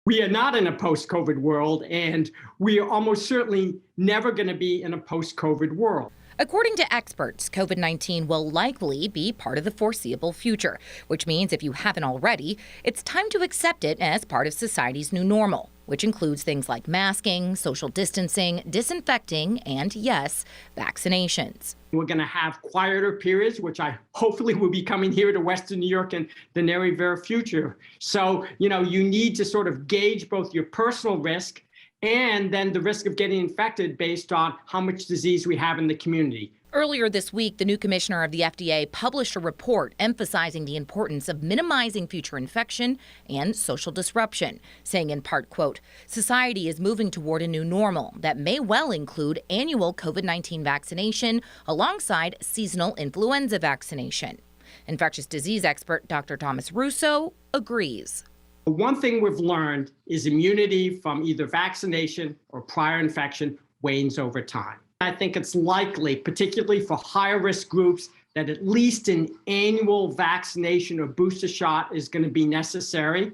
We are not in a post-COVID world, and we are almost certainly never going to be in a post-COVID world. According to experts, COVID-19 will likely be part of the foreseeable future, which means if you haven't already, it's time to accept it as part of society's new normal, which includes things like masking, social distancing, disinfecting, and yes, vaccinations. We're going to have quieter periods, which I hopefully will be coming here to Western New York in the near future. So, you need to sort of gauge both your personal risk and then the risk of getting infected based on how much disease we have in the community. Earlier this week, the new commissioner of the FDA published a report emphasizing the importance of minimizing future infection and social disruption, saying in part, quote, society is moving toward a new normal that may well include annual COVID-19 vaccination alongside seasonal influenza vaccination. Infectious disease expert Dr. Thomas Russo agrees. One thing we've learned is immunity from either vaccination or prior infection wanes over time. I think it's likely, particularly for higher risk groups, that at least an annual vaccination or booster shot is going to be necessary.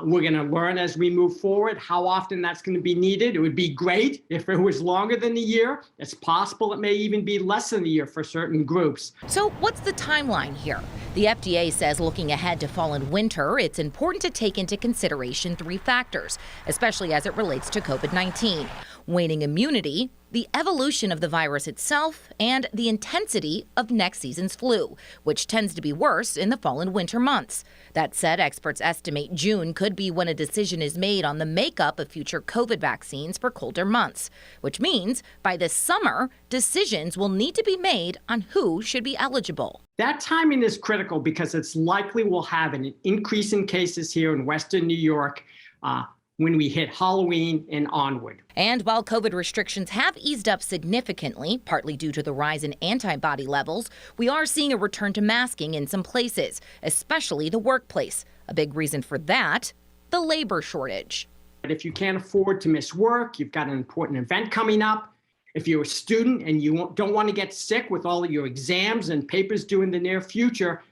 We're going to learn as we move forward how often that's going to be needed. It would be great if it was longer than a year. It's possible it may even be less than a year for certain groups. So what's the timeline here? The FDA says looking ahead to fall and winter, it's important to take into consideration three factors, especially as it relates to COVID-19. Waning immunity, the evolution of the virus itself, and the intensity of next season's flu, which tends to be worse in the fall and winter months. That said, experts estimate June could be when a decision is made on the makeup of future COVID vaccines for colder months, which means by this summer, decisions will need to be made on who should be eligible. That timing is critical because it's likely we'll have an increase in cases here in Western New York when we hit Halloween and onward. And while COVID restrictions have eased up significantly, partly due to the rise in antibody levels, we are seeing a return to masking in some places, especially the workplace. A big reason for that, the labor shortage. If you can't afford to miss work, you've got an important event coming up. If you're a student and you don't want to get sick with all of your exams and papers due in the near future,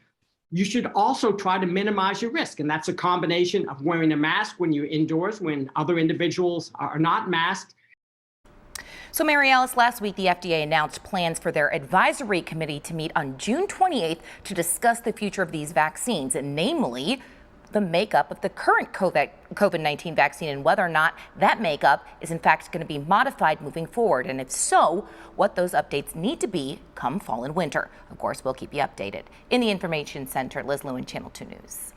you should also try to minimize your risk. And that's a combination of wearing a mask when you're indoors, when other individuals are not masked. So, Mary Alice, last week the FDA announced plans for their advisory committee to meet on June 28th to discuss the future of these vaccines, and namely the makeup of the current COVID-19 vaccine and whether or not that makeup is in fact going to be modified moving forward. And if so, what those updates need to be come fall and winter. Of course, we'll keep you updated. In the Information Center, Liz Lewin, Channel 2 News.